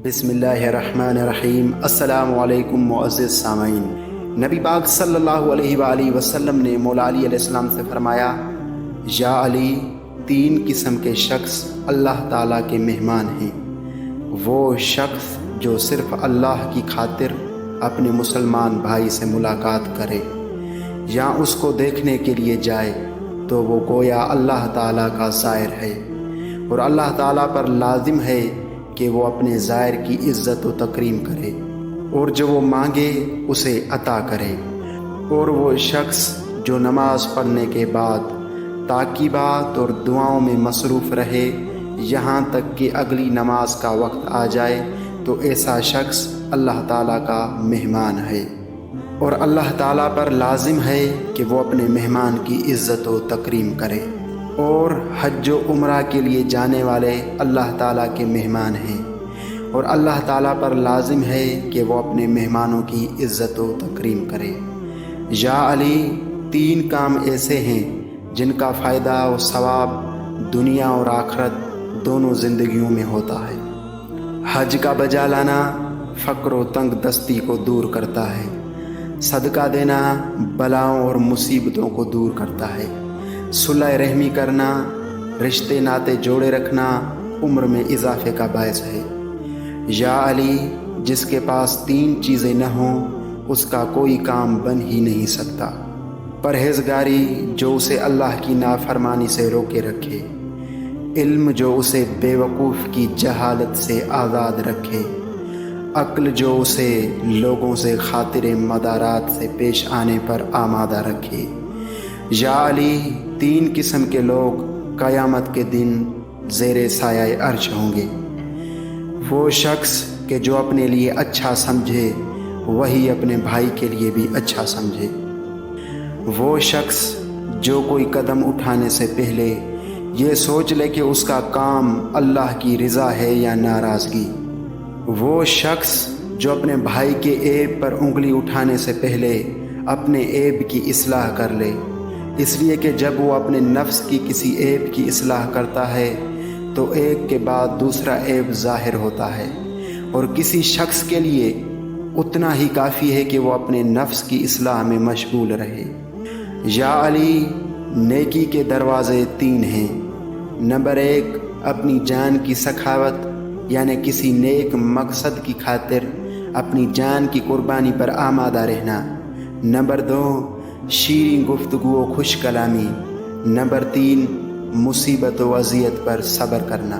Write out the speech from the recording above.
بسم اللہ الرحمن الرحیم۔ السلام علیکم معزز سامعین۔ نبی پاک صلی اللہ علیہ وآلہ وسلم نے مولا علی علیہ السلام سے فرمایا، یا علی، 3 قسم کے شخص اللہ تعالیٰ کے مہمان ہیں۔ وہ شخص جو صرف اللہ کی خاطر اپنے مسلمان بھائی سے ملاقات کرے یا اس کو دیکھنے کے لیے جائے تو وہ گویا اللہ تعالیٰ کا زائر ہے، اور اللہ تعالیٰ پر لازم ہے کہ وہ اپنے زائر کی عزت و تکریم کرے، اور جو وہ مانگے اسے عطا کرے۔ اور وہ شخص جو نماز پڑھنے کے بعد تعقیبات اور دعاؤں میں مصروف رہے یہاں تک کہ اگلی نماز کا وقت آ جائے تو ایسا شخص اللہ تعالیٰ کا مہمان ہے، اور اللہ تعالیٰ پر لازم ہے کہ وہ اپنے مہمان کی عزت و تکریم کرے۔ اور حج و عمرہ کے لیے جانے والے اللہ تعالیٰ کے مہمان ہیں، اور اللہ تعالیٰ پر لازم ہے کہ وہ اپنے مہمانوں کی عزت و تکریم کرے۔ یا علی، 3 کام ایسے ہیں جن کا فائدہ و ثواب دنیا اور آخرت دونوں زندگیوں میں ہوتا ہے۔ حج کا بجا لانا فقر و تنگ دستی کو دور کرتا ہے، صدقہ دینا بلاؤں اور مصیبتوں کو دور کرتا ہے، صلح رحمی کرنا رشتے ناتے جوڑے رکھنا عمر میں اضافے کا باعث ہے۔ یا علی، جس کے پاس 3 چیزیں نہ ہوں اس کا کوئی کام بن ہی نہیں سکتا۔ پرہیزگاری جو اسے اللہ کی نافرمانی سے روکے رکھے، علم جو اسے بے وقوف کی جہالت سے آزاد رکھے، عقل جو اسے لوگوں سے خاطر مدارات سے پیش آنے پر آمادہ رکھے۔ یا علی، 3 قسم کے لوگ قیامت کے دن زیر سایہ عرش ہوں گے۔ وہ شخص کہ جو اپنے لیے اچھا سمجھے وہی اپنے بھائی کے لیے بھی اچھا سمجھے۔ وہ شخص جو کوئی قدم اٹھانے سے پہلے یہ سوچ لے کہ اس کا کام اللہ کی رضا ہے یا ناراضگی۔ وہ شخص جو اپنے بھائی کے عیب پر انگلی اٹھانے سے پہلے اپنے عیب کی اصلاح کر لے، اس لیے کہ جب وہ اپنے نفس کی کسی عیب کی اصلاح کرتا ہے تو ایک کے بعد دوسرا عیب ظاہر ہوتا ہے، اور کسی شخص کے لیے اتنا ہی کافی ہے کہ وہ اپنے نفس کی اصلاح میں مشغول رہے۔ یا علی، نیکی کے دروازے 3 ہیں۔ نمبر 1، اپنی جان کی سخاوت، یعنی کسی نیک مقصد کی خاطر اپنی جان کی قربانی پر آمادہ رہنا۔ نمبر 2، شیریں گفتگو و خوش کلامی۔ نمبر 3، مصیبت و اذیت پر صبر کرنا۔